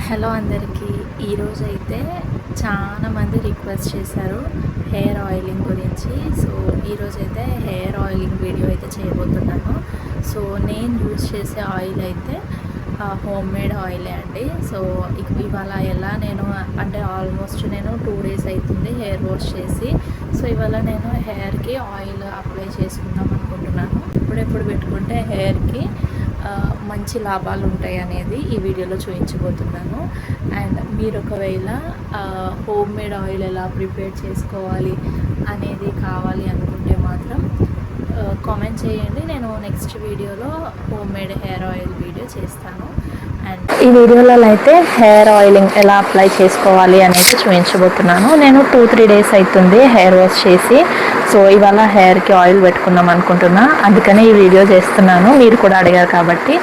Hello అందరికీ. ఈరోజు అయితే చాలామంది రిక్వెస్ట్ చేశారు హెయిర్ ఆయిలింగ్ గురించి. సో ఈరోజైతే హెయిర్ ఆయిలింగ్ వీడియో అయితే చేయబోతున్నాను. సో నేను యూజ్ చేసే ఆయిల్ అయితే హోమ్ మేడ్ ఆయిలే అండి. సో ఇవాళ ఎలా నేను అంటే ఆల్మోస్ట్ నేను 2 days అవుతుంది హెయిర్ వాష్ చేసి. సో ఇవాళ నేను హెయిర్కి ఆయిల్ అప్లై చేసుకుందాం అనుకుంటున్నాను. ఇప్పుడెప్పుడు పెట్టుకుంటే హెయిర్కి మంచి లాభాలు ఉంటాయి అనేది ఈ వీడియోలో చూపించబోతున్నాను. అండ్ మీరు ఒకవేళ హోమ్ మేడ్ ఆయిల్ ఎలా ప్రిపేర్ చేసుకోవాలి అనేది కావాలి అనుకుంటే మాత్రం కామెంట్ చేయండి. నేను నెక్స్ట్ వీడియోలో home made hair oil video చేస్తాను. అండ్ ఈ వీడియోలో అయితే హెయిర్ ఆయిలింగ్ ఎలా అప్లై చేసుకోవాలి అనేది చూపించబోతున్నాను. నేను 2-3 days అవుతుంది హెయిర్ వాష్ చేసి. సో ఇవాళ హెయిర్కి ఆయిల్ పెట్టుకుందాం అనుకుంటున్నా, అందుకని ఈ వీడియో చేస్తున్నాను. మీరు కూడా అడిగారు కాబట్టి.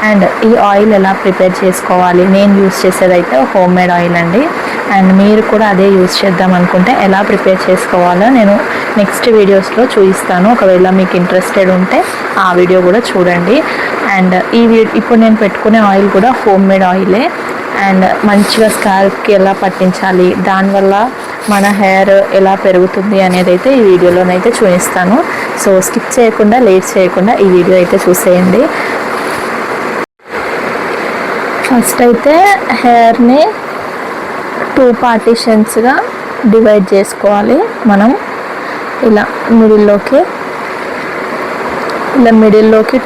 అండ్ ఈ ఆయిల్ ఎలా ప్రిపేర్ చేసుకోవాలి, నేను యూస్ చేసేది అయితే హోమ్ మేడ్ ఆయిల్ అండి. అండ్ మీరు కూడా అదే యూస్ చేద్దాం అనుకుంటే ఎలా ప్రిపేర్ చేసుకోవాలో నేను నెక్స్ట్ వీడియోస్లో చూపిస్తాను. ఒకవేళ మీకు ఇంట్రెస్టెడ్ ఉంటే ఆ వీడియో కూడా చూడండి. అండ్ ఇప్పుడు నేను పెట్టుకునే ఆయిల్ కూడా హోమ్ మేడ్ ఆయిలే. అండ్ మంచిగా స్కాల్ప్కి ఎలా పట్టించాలి, దానివల్ల మన హెయిర్ ఎలా పెరుగుతుంది అనేది అయితే ఈ వీడియోలోనైతే చూపిస్తాను. సో స్కిప్ చేయకుండా లేట్ చేయకుండా ఈ వీడియో అయితే చూసేయండి. ఫస్ట్ అయితే హెయిర్ని 2 పార్టీషన్స్గా డివైడ్ చేసుకోవాలి. మనం ఇలా మిడిల్లోకి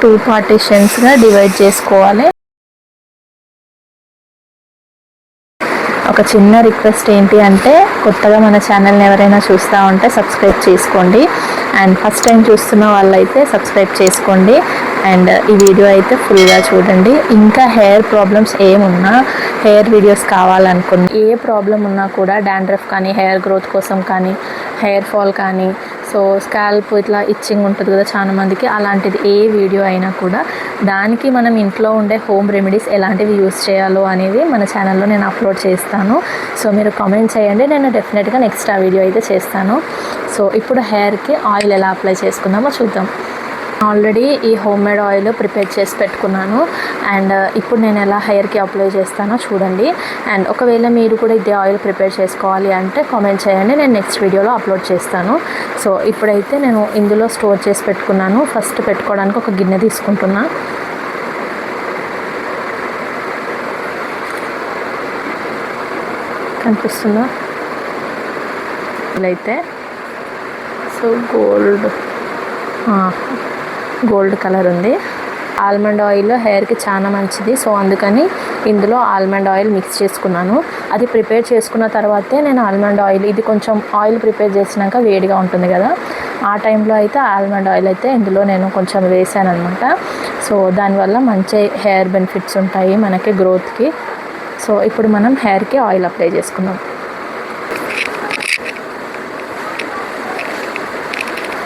2 పార్టీషన్స్గా డివైడ్ చేసుకోవాలి. ఒక చిన్న రిక్వెస్ట్ ఏంటి అంటే, కొత్తగా మన ఛానల్ని ఎవరైనా చూస్తూ ఉంటే సబ్స్క్రైబ్ చేసుకోండి. అండ్ ఫస్ట్ టైం చూస్తున్న వాళ్ళైతే సబ్స్క్రైబ్ చేసుకోండి. అండ్ ఈ వీడియో అయితే ఫుల్గా చూడండి. ఇంకా హెయిర్ ప్రాబ్లమ్స్ ఏమున్నా, హెయిర్ వీడియోస్ కావాలనుకున్న ఏ ప్రాబ్లం ఉన్నా కూడా, డాండ్రఫ్ కానీ, హెయిర్ గ్రోత్ కోసం కానీ, హెయిర్ ఫాల్ కానీ, సో స్కాల్ప్ ఇట్లా ఇచ్చింగ్ ఉంటుంది కదా చాలా మందికి, అలాంటిది ఏ వీడియో అయినా కూడా దానికి మనం ఇంట్లో ఉండే హోమ్ రెమెడీస్ ఎలాంటివి యూస్ చేయాలో అనేది మన ఛానల్లో నేను అప్లోడ్ చేస్తాను. సో మీరు కామెంట్ చేయండి, నేను డెఫినెట్గా నెక్స్ట్ ఆ వీడియో అయితే చేస్తాను. సో ఇప్పుడు హెయిర్కి ఆయిల్ ఎలా అప్లై చేసుకుందామో చూద్దాం. ఆల్రెడీ ఈ హోమ్ మేడ్ ఆయిల్ ప్రిపేర్ చేసి పెట్టుకున్నాను. అండ్ ఇప్పుడు నేను ఎలా హెయిర్కి అప్లై చేస్తానో చూడండి. అండ్ ఒకవేళ మీరు కూడా ఇదే ఆయిల్ ప్రిపేర్ చేసుకోవాలి అంటే కామెంట్ చేయండి, నేను నెక్స్ట్ వీడియోలో అప్లోడ్ చేస్తాను. సో ఇప్పుడైతే నేను ఇందులో స్టోర్ చేసి పెట్టుకున్నాను. ఫస్ట్ పెట్టుకోవడానికి ఒక గిన్నె తీసుకుంటున్నా. కనిపిస్తుందా? అయితే సో గోల్డ్ కలర్ ఉంది. ఆల్మండ్ ఆయిల్ హెయిర్కి చాలా మంచిది. సో అందుకని ఇందులో ఆల్మండ్ ఆయిల్ మిక్స్ చేసుకున్నాను. అది ప్రిపేర్ చేసుకున్న తర్వాతే నేను ఆల్మండ్ ఆయిల్, ఇది కొంచెం ఆయిల్ ప్రిపేర్ చేసినాక వేడిగా ఉంటుంది కదా, ఆ టైంలో అయితే ఆల్మండ్ ఆయిల్ అయితే ఇందులో నేను కొంచెం వేసాను అనమాట. సో దానివల్ల మంచి హెయిర్ బెనిఫిట్స్ ఉంటాయి మనకి గ్రోత్కి. సో ఇప్పుడు మనం హెయిర్కి ఆయిల్ అప్లై చేసుకుందాం.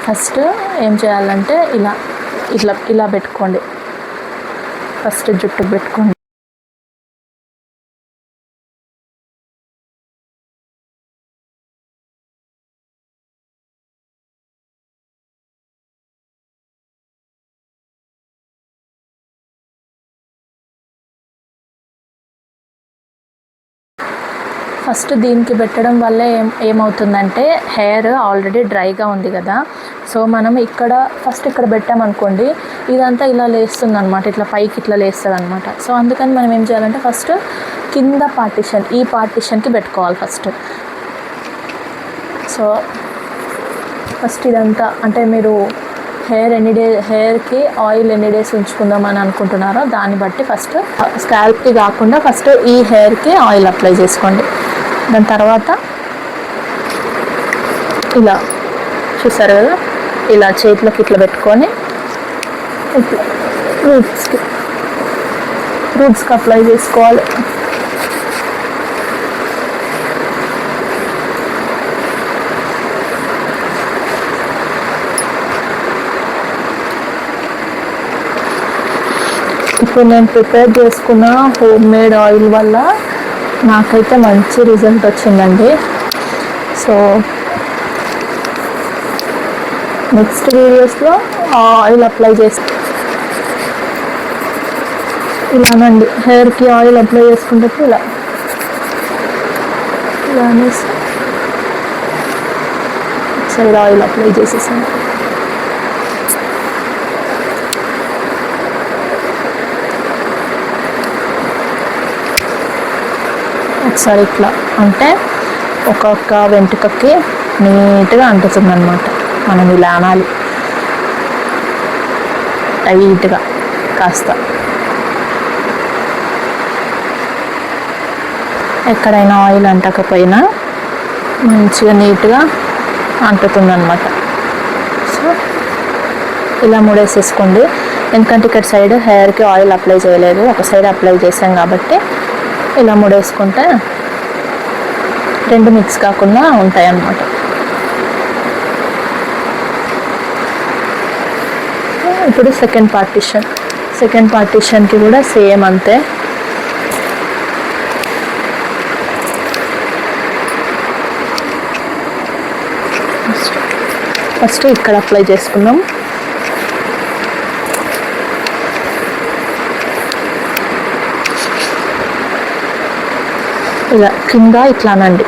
ఫస్ట్ ఏం చేయాలంటే ఇలా పెట్టుకోండి. ఫస్ట్ జుట్టుకు పెట్టుకోండి. ఫస్ట్ దీనికి పెట్టడం వల్ల ఏమవుతుందంటే, హెయిర్ ఆల్రెడీ డ్రైగా ఉంది కదా, సో మనం ఇక్కడ పెట్టామనుకోండి, ఇదంతా ఇలా లేస్తుంది అనమాట, ఇట్లా పైకి ఇట్లా లేస్తుంది అనమాట. సో అందుకని మనం ఏం చేయాలంటే ఫస్ట్ కింద ఈ పార్టీషన్కి పెట్టుకోవాలి ఫస్ట్. సో ఫస్ట్ ఇదంతా అంటే మీరు హెయిర్కి ఆయిల్ ఎన్ని డేస్ ఉంచుకుందామని అనుకుంటున్నారో దాన్ని బట్టి ఫస్ట్ స్కాల్ప్కి కాకుండా ఫస్ట్ ఈ హెయిర్కి ఆయిల్ అప్లై చేసుకోండి. దాని తర్వాత ఇలా చూసారు కదా, ఇలా చేతిలోకి ఇట్లా పెట్టుకొని ఇట్లా రూట్స్కి అప్లై చేసుకోవాలి. ఇప్పుడు నేను ప్రిపేర్ చేసుకున్న హోమ్ మేడ్ ఆయిల్ వల్ల నాకైతే మంచి రిజల్ట్ వచ్చిందండి. సో నెక్స్ట్ వీడియోస్లో ఆయిల్ అప్లై చేసి ఇలానండి హెయిర్కి ఆయిల్ అప్లై చేసుకుంటే ఇలా ఇలా అనేసి సైడ్ ఆయిల్ అప్లై చేసేసాను. ఒకసారి ఇట్లా అంటే ఒక్కొక్క వెంట్రుకకి నీట్గా అంటుతుంది అనమాట. మనం ఇలా అనాలి టైట్గా కాస్త. ఎక్కడైనా ఆయిల్ అంటకపోయినా మంచిగా నీట్గా అంటుతుంది అనమాట. సో ఇలా ముడేసేసుకోండి. ఎందుకంటే ఇక్కడ సైడ్ హెయిర్కి ఆయిల్ అప్లై చేయలేదు, ఒక సైడ్ అప్లై చేసాం కాబట్టి ఇలా ముడేసుకుంటే రెండు మిక్స్ కాకుండా ఉంటాయి అన్నమాట. ఇప్పుడు సెకండ్ పార్టిషన్కి కూడా సేమ్ అంతే. ఫస్ట్ ఇక్కడ అప్లై చేసుకుందాం. ఇలా కింద ఇట్లానండి.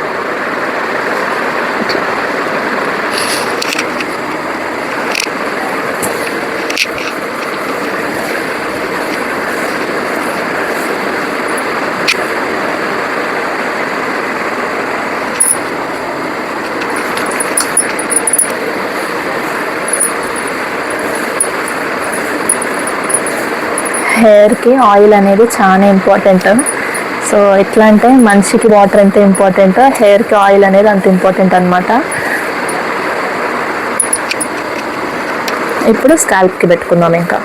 హెయిర్కి ఆయిల్ అనేది చాలా ఇంపార్టెంట్. సో ఎట్లా అంటే మనిషికి వాటర్ ఎంత ఇంపార్టెంటో హెయిర్కి ఆయిల్ అనేది అంత ఇంపార్టెంట్ అనమాట. ఇప్పుడు స్కాల్ప్కి పెట్టుకుందాం. ఇంకా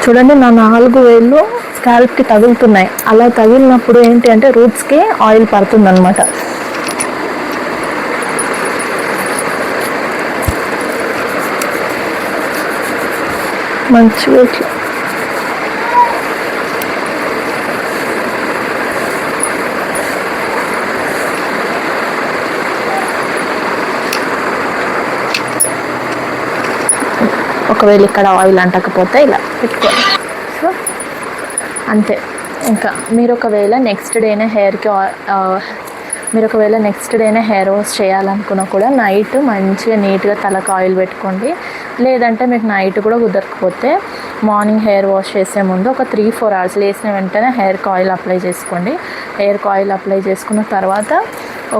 చూడండి, నా 4 వేళ్ళు స్కాల్ప్కి తగులుతున్నాయి. అలా తగిలినప్పుడు ఏంటి అంటే రూట్స్కి ఆయిల్ పడుతుంది అనమాట. మంచిగా ఇట్లా ఒకవేళ ఇక్కడ ఆయిల్ అంటకపోతే ఇలా పెట్టుకోండి. సో అంతే. ఇంకా మీరు ఒకవేళ నెక్స్ట్ డేనే హెయిర్ వాష్ చేయాలనుకున్నా కూడా నైట్ మంచిగా నీట్గా తలకు ఆయిల్ పెట్టుకోండి. లేదంటే మీకు నైట్ కూడా కుదరకపోతే మార్నింగ్ హెయిర్ వాష్ చేసే ముందు ఒక 3-4 అవర్స్ లేసిన వెంటనే హెయిర్కి ఆయిల్ అప్లై చేసుకోండి. హెయిర్కి ఆయిల్ అప్లై చేసుకున్న తర్వాత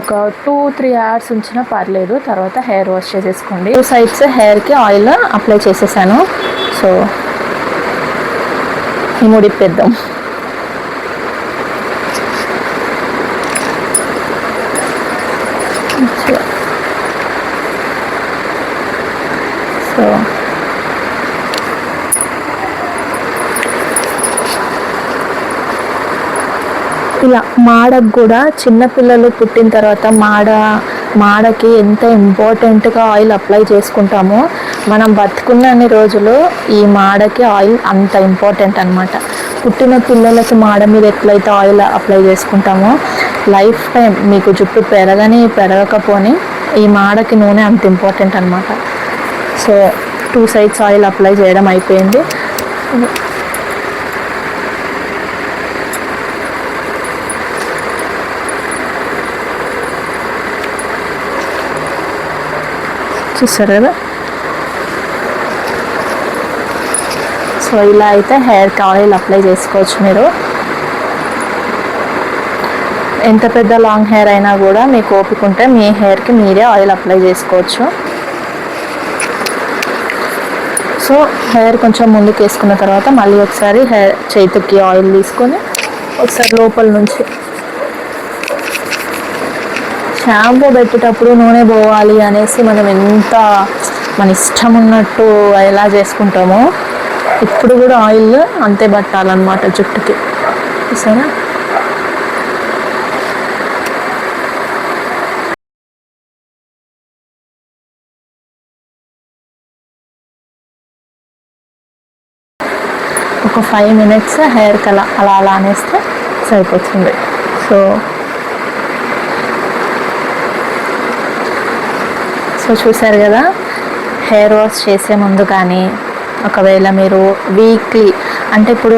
ఒక 2-3 అవర్స్ ఉంచినా పర్లేదు. తర్వాత హెయిర్ వాష్ చేసేసుకోండి. 2 సైడ్స్ హెయిర్కి ఆయిల్ అప్లై చేసేసాను. సో ముడిప్పేద్దాం. సో ఇలా మాడకు కూడా చిన్నపిల్లలు పుట్టిన తర్వాత మాడకి ఎంత ఇంపార్టెంట్గా ఆయిల్ అప్లై చేసుకుంటామో మనం బతుకున్నన్ని రోజులు ఈ మాడకి ఆయిల్ అంత ఇంపార్టెంట్ అనమాట. పుట్టిన పిల్లలకి మాడ మీద ఎట్లయితే ఆయిల్ అప్లై చేసుకుంటామో లైఫ్ టైం మీకు జుట్టు పెరగకపోని ఈ మాడకి నూనె అంత ఇంపార్టెంట్ అనమాట. సో 2 సైడ్స్ ఆయిల్ అప్లై చేయడం అయిపోయింది. చూస్తారు కదా. సో ఇలా అయితే హెయిర్కి ఆయిల్ అప్లై చేసుకోవచ్చు మీరు. ఎంత పెద్ద లాంగ్ హెయిర్ అయినా కూడా మీకు ఓపిక ఉంటే మీ హెయిర్కి మీరే ఆయిల్ అప్లై చేసుకోవచ్చు. సో హెయిర్ కొంచెం ముందుకు వేసుకున్న తర్వాత మళ్ళీ ఒకసారి చేతికి ఆయిల్ తీసుకొని ఒకసారి లోపల నుంచి షాంపూ పెట్టేటప్పుడు నూనె పోవాలి అనేసి మనం ఎంత మన ఇష్టం ఉన్నట్టు ఎలా చేసుకుంటామో ఇప్పుడు కూడా ఆయిల్ అంతే పట్టాలన్నమాట జుట్టుకి. సరేనా. ఒక 5 మినిట్స్ హెయిర్కి అలా అనేస్తే సరిపోతుంది. సో చూసారు కదా, హెయిర్ వాష్ చేసే ముందు కానీ ఒకవేళ మీరు వీక్లీ అంటే ఇప్పుడు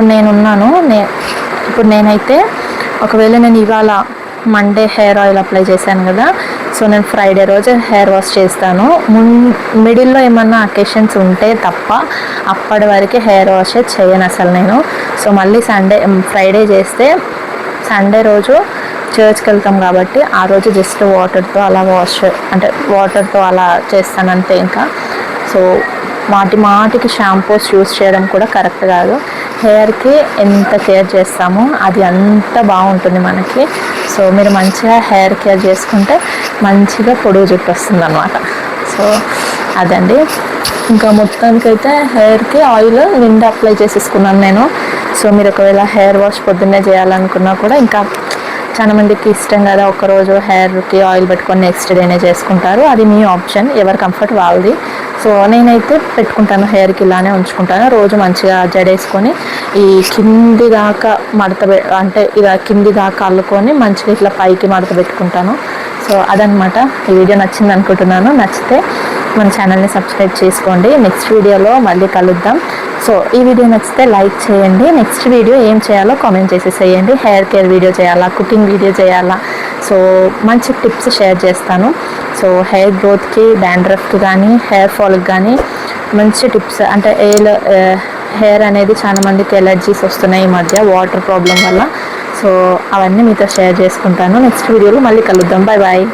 ఇప్పుడు నేనైతే ఒకవేళ నేను ఇవాళ మండే హెయిర్ ఆయిల్ అప్లై చేశాను కదా, సో నేను ఫ్రైడే రోజు హెయిర్ వాష్ చేస్తాను. మిడిల్లో ఏమన్నా అకేషన్స్ ఉంటే తప్ప అప్పటి వరకు హెయిర్ వాష్ చేయను అసలు నేను. సో మళ్ళీ ఫ్రైడే చేస్తే సండే రోజు చర్చ్కి వెళ్తాం కాబట్టి ఆ రోజు జస్ట్ వాటర్తో అలా వాటర్తో అలా చేస్తాను అంతే. ఇంకా సో మాటికి షాంపూస్ యూస్ చేయడం కూడా కరెక్ట్ కాదు. హెయిర్కి ఎంత కేర్ చేస్తామో అది అంత బాగుంటుంది మనకి. సో మీరు మంచిగా హెయిర్ కేర్ చేసుకుంటే మంచిగా పొడుగు జుట్టు వస్తుంది అన్నమాట. సో అదండి. ఇంకా మొత్తానికైతే హెయిర్కి ఆయిల్ నిండా అప్లై చేసేసుకున్నాను నేను. సో మీరు ఒకవేళ హెయిర్ వాష్ పొద్దున్నే చేయాలనుకున్నా కూడా, ఇంకా చాలా మందికి ఇష్టం కదా ఒకరోజు హెయిర్కి ఆయిల్ పెట్టుకొని నెక్స్ట్ డేనే చేసుకుంటారు, అది మీ ఆప్షన్, ఎవరి కంఫర్ట్ వాళ్ళది. సో నేనైతే పెట్టుకుంటాను, హెయిర్కి ఇలానే ఉంచుకుంటాను. రోజు మంచిగా జడేసుకొని ఈ కింది దాకా ఇలా కింది దాకా అల్లుకొని మంచిగా ఇట్లా పైకి మడత పెట్టుకుంటాను. సో అదనమాట. ఈ వీడియో నచ్చింది అనుకుంటున్నాను. నచ్చితే మన ఛానల్ని సబ్స్క్రైబ్ చేసుకోండి. నెక్స్ట్ వీడియోలో మళ్ళీ కలుద్దాం. సో ఈ వీడియో నచ్చితే లైక్ చేయండి. నెక్స్ట్ వీడియో ఏం చేయాలో కామెంట్ చేసేసేయండి. హెయిర్ కేర్ వీడియో చేయాలా, కుకింగ్ వీడియో చేయాలా, సో మంచి టిప్స్ షేర్ చేస్తాను. సో హెయిర్ గ్రోత్కి, డాండ్రఫ్కి కానీ, హెయిర్ ఫాల్కి కానీ మంచి టిప్స్. అంటే హెయిర్ అనేది చాలా మందికి ఎలర్జీస్ వస్తున్నాయి ఈ మధ్య వాటర్ ప్రాబ్లం వల్ల. సో అవన్నీ మీతో షేర్ చేసుకుంటాను. నెక్స్ట్ వీడియోలో మళ్ళీ కలుద్దాం. Bye bye.